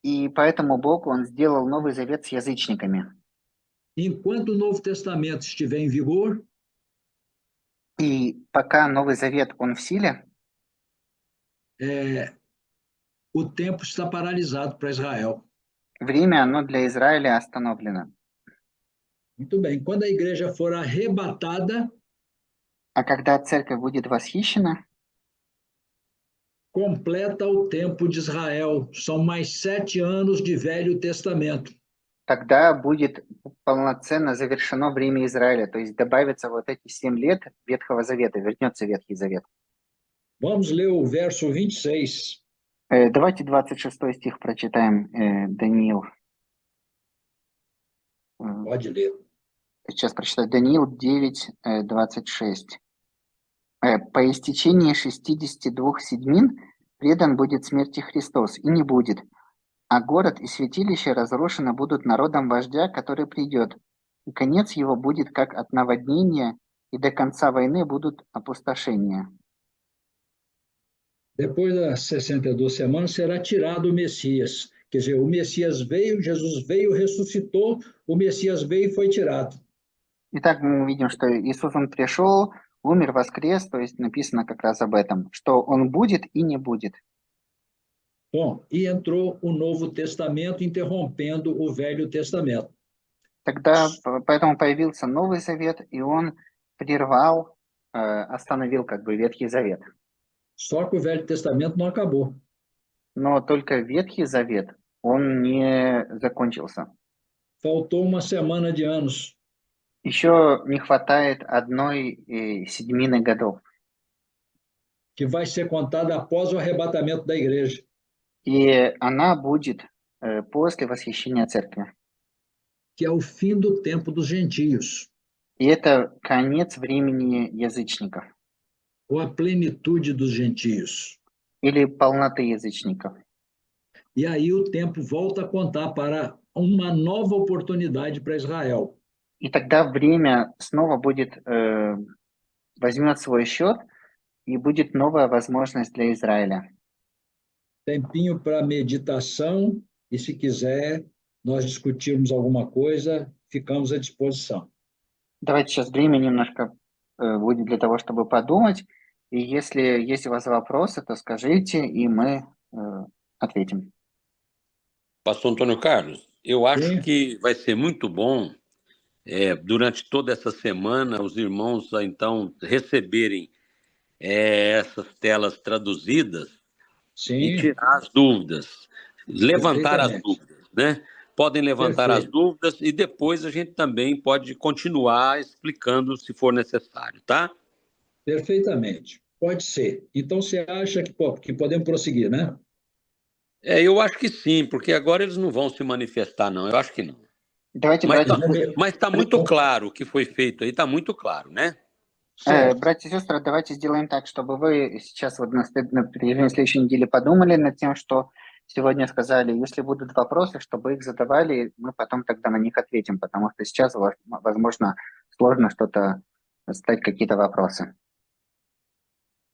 B: и поэтому Бог, Он сделал Новый Завет с язычниками.
A: Enquanto o Novo Testamento estiver em vigor,
B: и пока Новый Завет, он в силе,
A: o tempo está paralisado para Israel.
B: время, оно для Израиля остановлено.
A: Muito bem. Quando a igreja for arrebatada,
B: а когда церковь будет восхищена,
A: completa o tempo de Israel. São mais 7 anos de Velho Testamento.
B: Тогда будет полноценно завершено время Израиля, то есть добавится вот эти 7 лет Ветхого Завета, вернется Ветхий Завет.
A: Vamos ler o verso 26.
B: Давайте 26 стих прочитаем, Даниил.
A: Pode ler.
B: Сейчас прочитаю. Даниил 9, 26. По истечении 62 седьмин предан будет смерти Христос, и не будет. А город и святилище разрушены будут народом вождя, который придет. И конец его будет как от наводнения, и до конца войны будут опустошения.
A: Depois das 62 semanas será tirado o Messias. Quer dizer, o Messias veio, Jesus veio, ressuscitou, o Messias veio e foi tirado.
B: Итак, мы видим, что Иисус, Он пришел, умер, воскрес, то есть написано как раз об этом, что Он будет и не будет.
A: Bom, e entrou o Novo Testamento interrompendo o Velho Testamento.
B: Тогда поэтому появился Новый Завет, и он прервал, остановил как бы Ветхий Завет.
A: Só que o Velho Testamento não acabou.
B: Но только Ветхий Завет, он не закончился.
A: Faltou uma semana de anos.
B: Еще не хватает одной седьмины годов.
A: Que vai ser contada após o arrebatamento da igreja.
B: И она будет после восхищения церкви.
A: Que é o fim do tempo dos gentios.
B: И это конец времени язычников.
A: Ou a plenitude dos gentios.
B: Или полноты язычников.
A: E aí o tempo volta a contar para uma nova oportunidade para Israel.
B: И тогда время снова будет, возьмет свой счет, и будет новая возможность для Израиля.
A: Tempinho para meditação, e se quiser nós discutirmos alguma coisa, ficamos à disposição.
B: Давайте сейчас время немножко будет для того, чтобы подумать. И если есть у вас вопросы, то скажите, и мы ответим.
C: Pastor Antônio Carlos, eu acho
A: Sim.
C: que vai ser muito bom, durante toda essa semana, os irmãos, então, receberem essas telas traduzidas, e
A: Sim,
C: tirar as dúvidas, levantar as
A: perfeitamente.
C: dúvidas, né? Podem levantar as
A: Perfeito,
C: dúvidas e depois a gente também pode continuar explicando se for necessário, tá?
A: perfeitamente. Pode ser. Então, você acha que podemos prosseguir, né?
C: Eu acho que sim, porque agora eles não vão se manifestar, não. Eu acho que não.
B: Давайте,
C: Mas
B: братья,
A: Eles
C: tá,
A: vão ver.
C: mas tá muito claro o que foi feito aí, tá muito claro, né?
A: Certo.
B: братья и сестры, давайте сделаем так, чтобы вы сейчас вот на протяжении следующей недели подумали над тем, что сегодня сказали. Если будут вопросы, чтобы их задавали, мы потом тогда на них ответим, потому что сейчас, возможно, сложно что-то задать какие-то вопросы.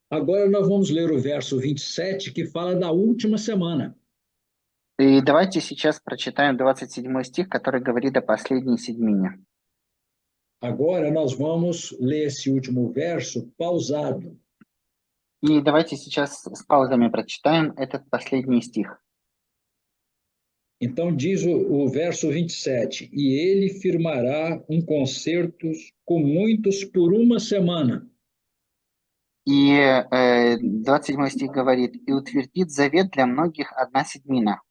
A: Agora nós vamos ler o verso 27, que fala da última semana.
B: И давайте сейчас прочитаем 27 стих, который говорит о последней седьмине.
A: Agora nós vamos ler esse último verso pausado.
B: И давайте сейчас с паузами прочитаем этот последний стих.
A: Então diz o verso 27, e ele firmará um concerto com muitos por uma semana.
B: И 27 стих говорит, «И утвердит завет для многих одна седьмина».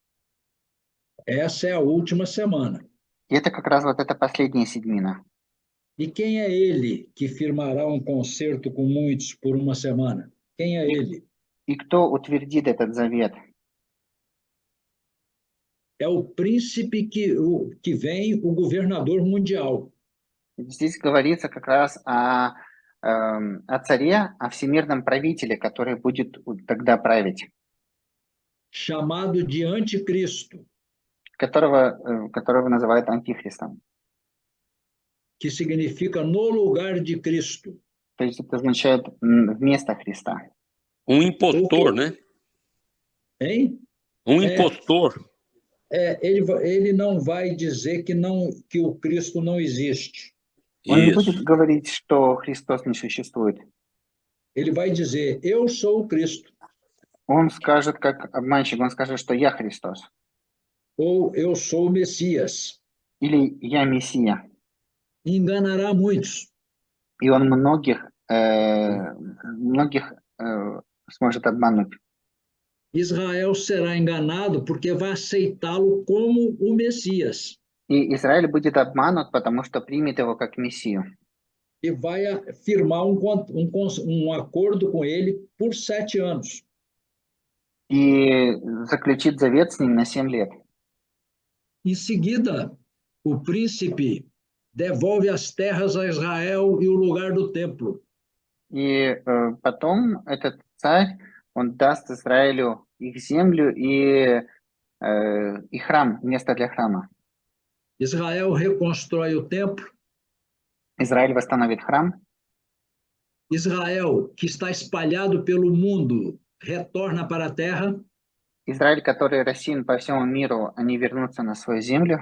A: Essa é a última semana.
B: И это как раз вот эта последняя седьмина.
A: E quem é ele que firmará um concerto com muitos por uma semana? Quem é ele?
B: И кто утвердит этот завет?
A: É o príncipe que vem, o governador mundial.
B: Здесь говорится как раз о царе, о всемирном правителе, который будет тогда править,
A: Chamado de anticristo,
B: которого называют антихристом.
A: que significa no lugar de Cristo.
B: То есть это означает вместо Христа.
C: Impostor, né?
A: Hein?
C: Impostor.
A: Ele não vai dizer que o Cristo não existe.
B: Он не будет
C: Isso.
B: говорить, что Христос не существует.
A: Ele vai dizer, eu sou o Cristo,
B: Он скажет, как обманщик, он скажет, что я Христос.
A: ou eu sou o Messias.
B: Или я Мессия.
A: E enganará muitos.
B: И он многих сможет обмануть.
A: Israel será enganado porque vai aceitá-lo como o Messias.
B: И Израиль будет обманут, потому что примет его как Мессию.
A: E vai firmar um acordo com ele por 7 anos.
B: И заключит завет с ним на 7 лет.
A: Em seguida, o príncipe devolve as terras a Israel e o lugar do templo.
B: И потом этот царь, он даст Израилю их землю и храм, место для храма.
A: Israel reconstrói o templo.
B: Израиль восстановит храм.
A: Israel, que está espalhado pelo mundo, retorna para a terra.
B: Израиль, который рассеян по всему миру, они вернутся на свою землю.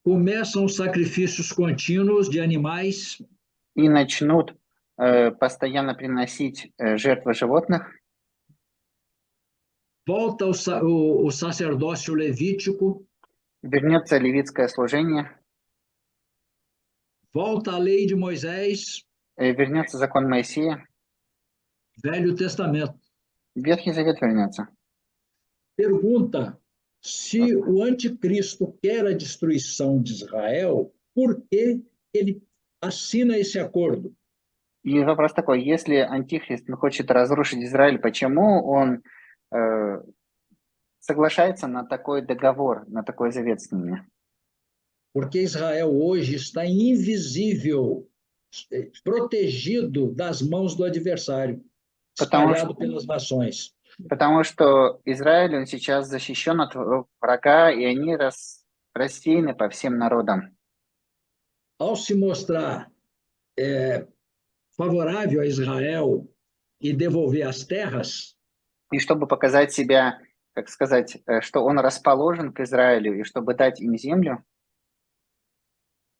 A: Começam os sacrifícios contínuos de animais.
B: И начнут постоянно приносить жертвы животных.
A: Volta o sacerdócio levítico.
B: Вернется левитское служение.
A: Volta a lei de Moisés.
B: Вернется закон Моисея.
A: Velho Testamento.
B: Ветхий Завет вернется.
A: Pergunta: se o anticristo quer a destruição de Israel, por que ele assina esse acordo?
B: И вопрос такой, если антихрист хочет разрушить Израиль, почему он соглашается на такой договор, на такой завет с ними?
A: Porque Israel hoje está invisível, protegido das mãos do adversário, espalhado pelas nações.
B: Потому что Израиль, он сейчас защищен от врага, и они рассеяны по всем народам.
A: Ao se mostrar favorável a Israel e devolver as terras,
B: и чтобы показать себя, как сказать, что он расположен к Израилю, и чтобы дать им землю,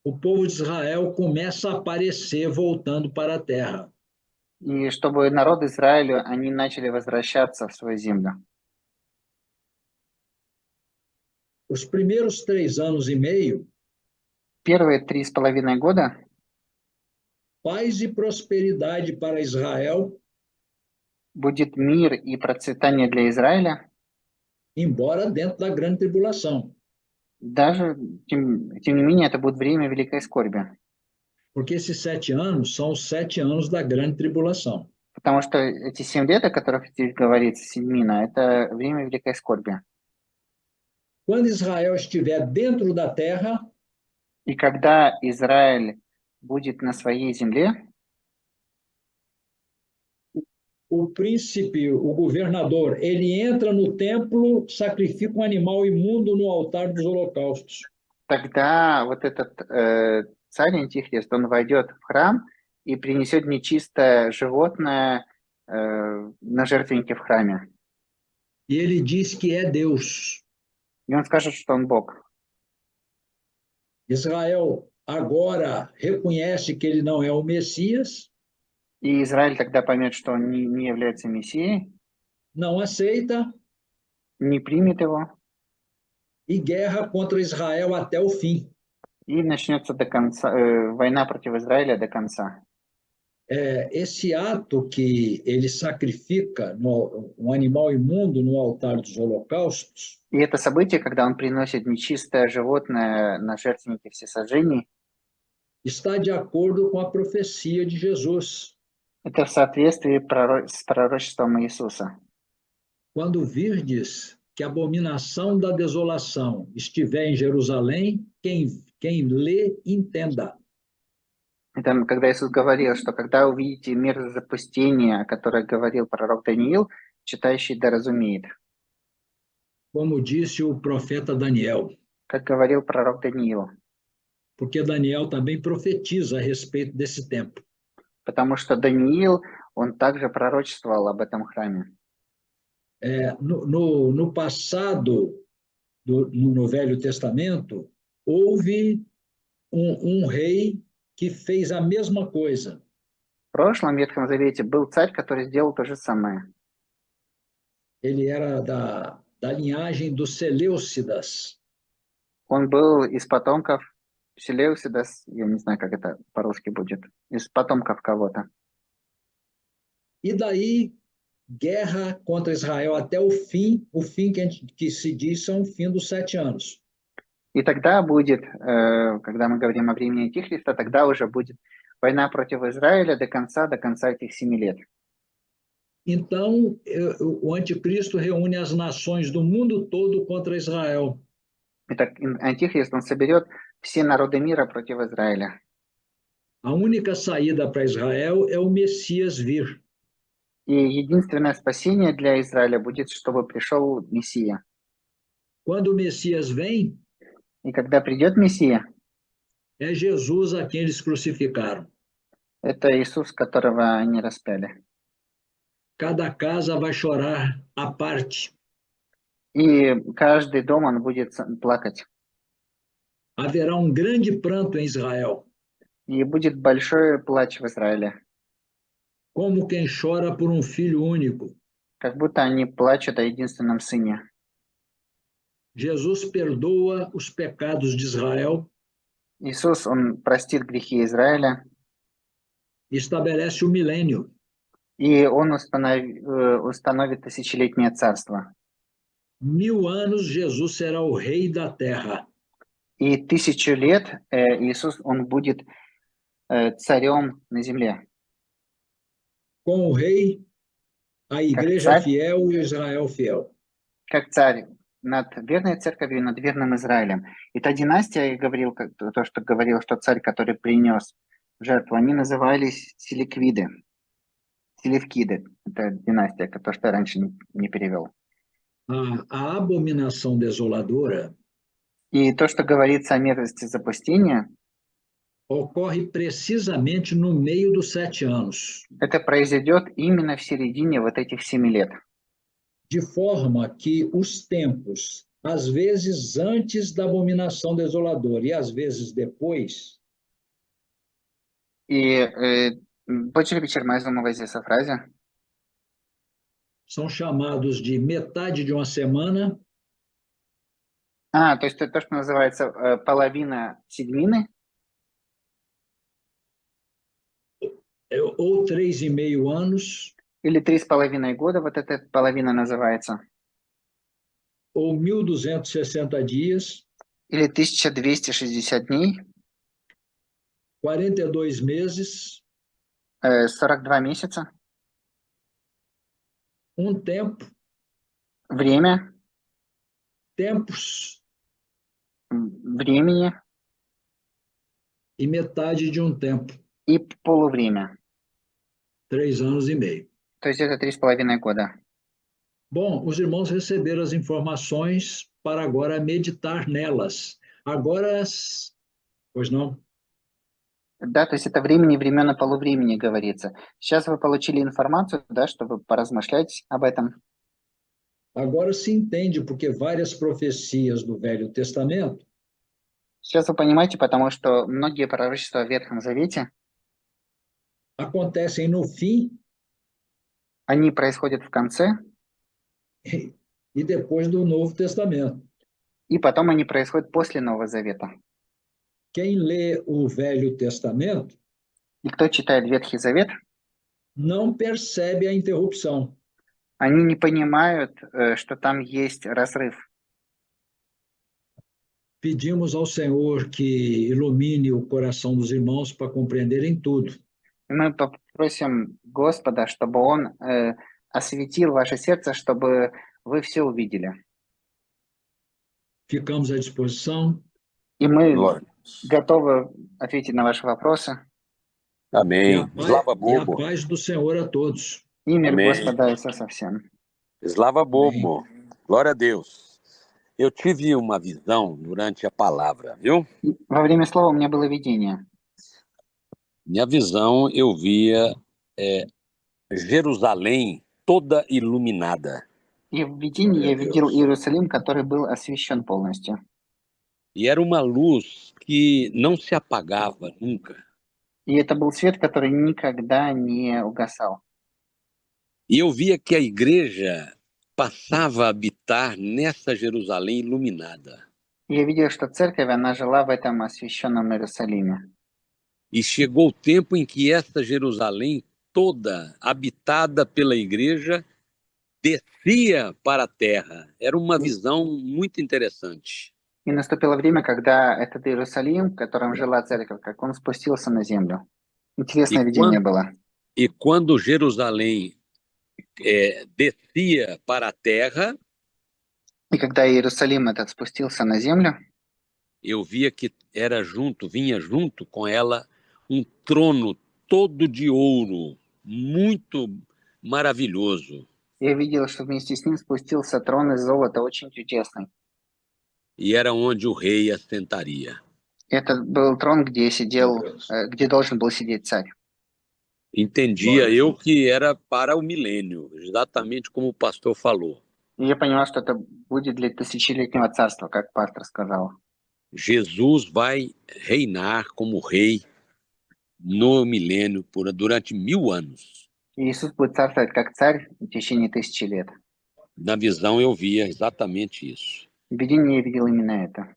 A: o povo de Israel começa a aparecer voltando para a terra.
B: и чтобы народ Израиля, они начали возвращаться в свою землю.
A: Os primeiros 3 anos e meio,
B: первые 3,5 года,
A: paz e prosperidade para Israel
B: будет мир и процветание для Израиля,
A: embora dentro da grande tribulação.
B: даже, тем не менее, это будет время великой скорби.
A: Porque esses 7 anos são os 7 anos da grande tribulação.
B: Потому что эти 7 лет, о которых здесь говорится, седьмина, это время великой скорби.
A: Quando Israel estiver dentro da terra,
B: И когда Израиль будет на своей земле,
A: o príncipe, o governador, ele entra no templo, sacrifica um animal imundo no altar dos holocaustos.
B: тогда вот этот царь Антихрист, он войдет в храм и принесет нечистое животное на жертвеннике в храме.
A: E ele diz que é Deus.
B: И он скажет, что он Бог.
A: Israel agora reconhece que ele não é o Messias,
B: И Израиль тогда поймет, что он не является Мессией,
A: não aceita
B: не примет его,
A: e guerra contra Israel até o fim.
B: и начнется до конца, война против Израиля до конца.
A: Esse ato que ele sacrifica um animal imundo no altar dos holocaustos,
B: И это событие, когда он приносит нечистое животное на жертвеннике всесожжений,
A: está de acordo com a profecia de Jesus.
B: это в соответствии с пророчеством Иисуса.
A: Quando virdes que a abominação da desolação estiver em Jerusalém, quem lê, entenda.
B: Это когда Иисус говорил, что когда увидите мир запустения, о котором говорил пророк Даниил, читающий да разумеет.
A: Como disse o profeta Daniel.
B: Как говорил пророк Даниил.
A: Porque Daniel também profetiza a respeito desse tempo.
B: Потому что Даниил, он также пророчествовал об этом храме.
A: No passado, no Velho Testamento, houve um rei que fez a mesma coisa.
B: В прошлом Ветхом Завете был царь, который сделал то же самое.
A: Ele era da linhagem dos Seleucidas.
B: Он был из потомков Селеусидас, я не знаю, как это по-русски будет, из потомков кого-то.
A: E daí, guerra contra Israel até o fim que se diz são o fim dos 7 anos.
B: И тогда будет, когда мы говорим о времени Антихриста, тогда уже будет война против Израиля до конца этих 7 лет.
A: Então, o anticristo reúne as nações do mundo todo contra Israel.
B: Итак, Антихрист, он соберет все народы мира против Израиля.
A: A única saída para Israel é o Messias vir.
B: И единственное спасение для Израиля будет, чтобы пришел Мессия.
A: Quando o Messias vem,
B: и когда придет Мессия,
A: é Jesus a quem eles crucificaram.
B: Это Иисус, которого они распяли.
A: Cada casa vai chorar à parte.
B: И каждый дом, он будет плакать.
A: Haverá grande pranto em Israel.
B: И будет большой плач в Израиле.
A: Como quem chora por filho único.
B: Как будто они плачут о единственном сыне.
A: Jesus perdoa os pecados de Israel.
B: Иисус, он простит грехи Израиля.
A: E estabelece o milênio.
B: И он установит тысячелетнее царство.
A: 1000 anos Jesus será o rei da terra.
B: И 1000 лет Иисус, он будет царем на земле.
A: Com o rei, a igreja fiel e o Israel fiel.
B: Как царь над верной церковью и над верным Израилем. И та династия, я говорил, то, что говорил, что царь, который принес жертву, они назывались селевкиды. Селевкиды. Это династия, то, что я раньше не перевел.
A: A abominação desoladora.
B: И то, что говорится о мерзости запустения,
A: ocorre precisamente no meio dos 7 anos.
B: Это произойдет именно в середине вот этих 7 лет.
A: De forma que os tempos, às vezes antes da abominação desoladora e às vezes depois.
B: И pode repetir mais uma vez essa frase?
A: São chamados de metade de uma semana.
B: То есть это то, что называется половина седьмины.
A: Ou 3,5 anos.
B: Или 3,5 года, вот эта половина называется.
A: Ou 1.260 dias,
B: Или 1260 дней,
A: 42 meses,
B: 42 месяца.
A: tempo,
B: Время,
A: tempos
B: времени
A: e metade de tempo,
B: и полувремя.
A: 3 anos e meio.
B: То есть это 3,5 года.
A: Bom, os irmãos receberam as informações para agora meditar nelas. Agora, pois não?
B: Да, то есть это времени, времен и полувремени говорится. Сейчас вы получили информацию, да, чтобы поразмышлять об этом.
A: Agora se entende porque várias profecias do Velho Testamento
B: Сейчас вы понимаете, потому что многие пророчества в Ветхом Завете,
A: acontecem no fim
B: они происходят в конце,
A: e depois do Novo Testamento.
B: и потом они происходят после Нового Завета.
A: Quem lê o Velho Testamento
B: И кто читает Ветхий Завет,
A: não percebe a interrupção.
B: они не понимают, что там есть разрыв.
A: Pedimos ao Senhor que ilumine o coração dos irmãos para compreenderem tudo.
B: И мы попросим Господа, чтобы Он осветил ваше сердце, чтобы вы все увидели.
A: Ficamos à disposição.
B: И мы
C: Glória.
B: готовы ответить на ваши вопросы.
C: Amém. Slava
A: E a
C: Bobo.
A: paz do Senhor a todos.
B: И мир
C: Аминь.
B: Господа Иисуса всем.
C: Slava Bobo. Glória a Deus. Eu tive uma visão durante a palavra, viu?
B: Во время слова у меня было видение.
C: Minha visão, eu via Jerusalém toda iluminada.
B: И в видении я видел Иерусалим, который был освещен полностью.
C: E era uma luz que não se apagava nunca.
B: И это был свет, который никогда не угасал.
C: E eu via que a igreja passava a habitar nessa Jerusalém iluminada.
B: И я видел, что церковь, она жила в этом освященном Иерусалиме.
C: E chegou o tempo em que essa Jerusalém toda, habitada pela igreja, descia para a terra. Era uma visão muito interessante.
B: И наступило время, когда этот Иерусалим, в котором жила церковь, как он спустился на землю. Интересное видение было.
C: E quando Jerusalém descia para a terra,
B: И когда Иерусалим этот спустился на землю,
C: eu via que vinha junto com ela um trono todo de ouro, muito maravilhoso.
B: я видел, что вместе с ним спустился трон из золота, очень чудесный.
C: E era onde o rei assentaria.
B: Это был трон, где где должен был сидеть царь.
C: Entendia eu que era para o milênio, exatamente como o pastor falou.
B: И я понимал, что это будет для тысячелетнего царства, как пастор сказал.
C: Jesus vai reinar como rei no milênio durante 1000 anos.
B: И Иисус будет царствовать как царь в течение 1000 лет.
C: Na visão eu via exatamente isso.
B: В видении я видел именно это.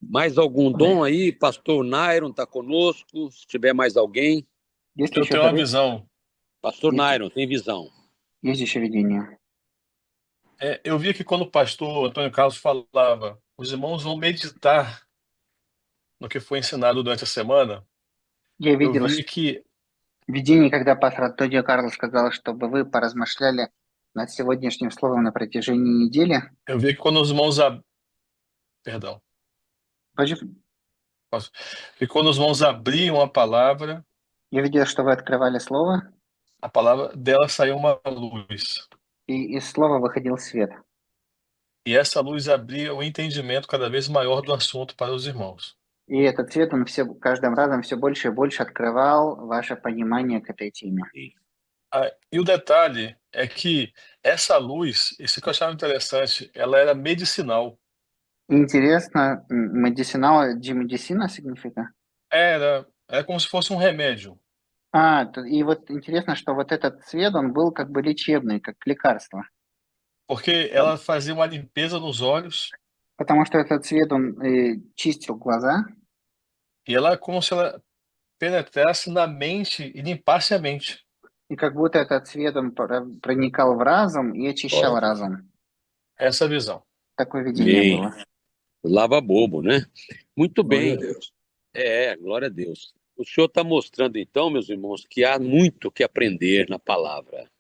C: Mais algum dom aí? Pastor Nairon está conosco. Se tiver mais alguém.
B: Есть
D: Eu
B: еще
D: tenho uma
B: второй?
D: visão.
C: Pastor
B: Isso.
C: Nairon, tem visão.
B: Есть еще видение.
D: Eu vi que quando o pastor Antônio Carlos falava, os irmãos vão meditar no que foi ensinado durante a semana,
B: Я
D: eu
B: видел
D: vi que
B: видение, когда пастор Антонио Карлос сказал, чтобы вы поразмышляли над сегодняшним словом на протяжении недели.
D: eu vi que quando os irmãos Perdão. Que quando os irmãos abriam a palavra,
B: Я видел, что вы открывали слово,
D: a palavra dela saiu uma luz.
B: и из слова выходил свет.
D: E essa luz abria o entendimento cada vez maior do assunto para os irmãos.
B: И этот свет, он каждым разом все больше и больше открывал ваше понимание к этой теме.
D: E o detalhe é que essa luz, isso que eu achava interessante, ela era medicinal.
B: Интересно, медицинал, de medicina significa?
D: Era como se fosse um remédio.
B: И вот интересно, что вот этот цвет, он был как бы лечебный, как лекарство.
D: Porque ela fazia uma limpeza nos olhos.
B: Потому что этот цвет, он чистил глаза.
D: E ela como se ela penetrasse na mente e limpasse a mente.
B: И как будто этот свет, он проникал в разум и очищал
C: Olha,
B: разум.
D: Essa é a visão.
B: Такое видение
C: amém.
B: было.
C: Lava bobo, né? Muito
A: Glória a
C: bem.
A: Deus.
C: Glória a Deus. O senhor está mostrando, então, meus irmãos, que há muito que aprender na palavra.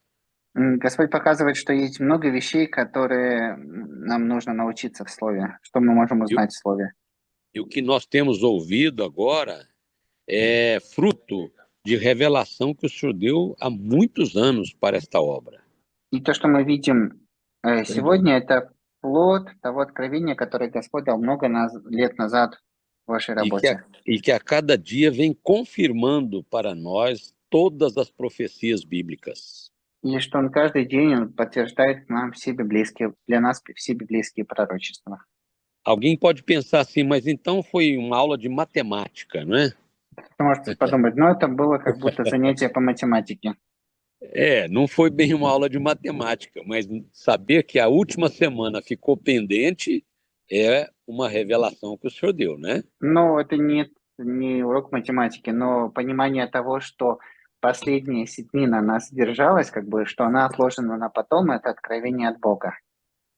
B: Господь показывает, что есть много вещей, которые нам нужно научиться в Слове, что мы можем
C: E, o-
B: узнать в Слове.
C: e o que nós temos ouvido agora é fruto de revelação que o senhor deu há muitos anos para esta obra.
B: И то, что мы видим сегодня, это плод того откровения, которое Господь дал много лет назад в вашей
C: E que, a,
B: работе.
C: e que a cada dia vem confirmando para nós todas as profecias bíblicas.
B: И что Он каждый день он подтверждает нам все библейские, для нас все библейские пророчества.
C: Alguém pode pensar assim, mas então foi uma aula de matemática, não é?
B: Вы можете подумать, но это было как будто занятие по математике.
C: Não foi bem uma aula de matemática, mas saber que a última semana ficou pendente é uma revelação que o senhor deu, né?
B: Но это не урок математики, но понимание того, что последние седмина она содержалась, как бы, что она отложена на потом, это откровение от Бога.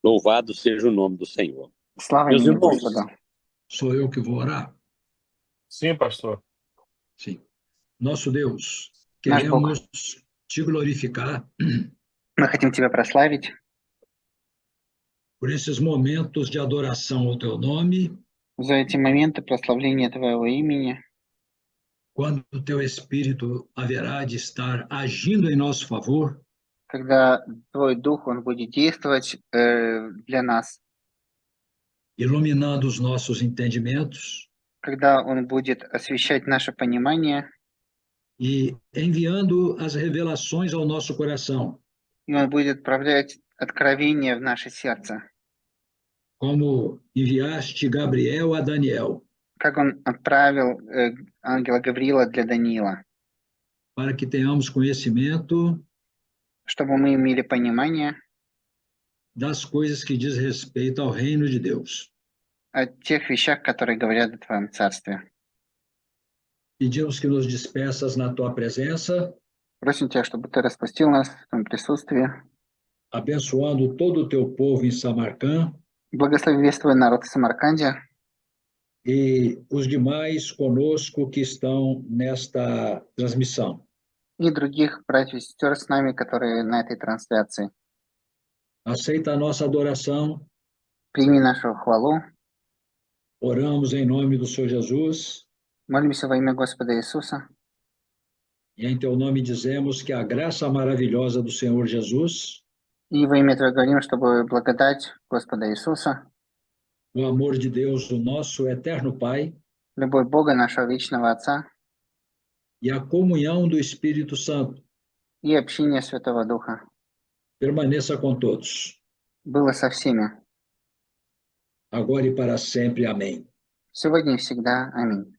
C: Louvado seja o nome do Senhor.
B: Слава
C: Meus
B: имени
C: irmãos,
B: Господа.
A: Sou eu que vou orar?
D: Sim, pastor.
A: Sim. Nosso Deus,
B: Наш Бог,
A: queremos te glorificar
B: мы хотим Тебя прославить
A: por esses momentos de adoração ao teu nome,
B: за эти моменты прославления Твоего имени,
A: quando o teu Espírito haverá de estar agindo em nosso favor,
B: когда Твой Дух, Он будет действовать для нас,
A: iluminando os nossos entendimentos
B: когда Он будет освещать наше понимание,
A: e enviando as revelações ao nosso coração,
B: и Он будет отправлять откровение в наше сердце,
A: como enviaste Gabriel a Daniel,
B: как Он отправил ангела Гавриила для Даниила,
A: para que tenhamos conhecimento
B: чтобы мы имели понимание
A: das coisas que diz respeito ao reino de Deus.
B: о тех вещах, которые говорят о Твоем Царстве.
A: Pedimos que nos despeças na tua presença,
B: Просим Тебя, чтобы Ты распустил нас в Твоем присутствии.
A: abençoando todo o teu povo em Samarcã
B: Благослови весь Твой народ в Самарканде
A: e os demais conosco que estão nesta transmissão.
B: и других братьев и сестер с нами, которые на этой трансляции.
A: Aceita a nossa adoração,
B: Прими нашу хвалу.
A: oramos em nome do Senhor Jesus
B: Молимся во имя Господа Иисуса.
A: e em teu nome dizemos que a graça maravilhosa do Senhor Jesus,
B: И во имя Твое говорим, чтобы благодать Господа Иисуса,
A: o amor de Deus, o nosso eterno Pai,
B: любовь Бога, нашего вечного Отца,
A: e a comunhão do Espírito Santo
B: и общение Святого Духа
A: permaneça com todos,
B: было со всеми,
A: agora e para sempre. Amém.
B: сегодня и всегда. Аминь.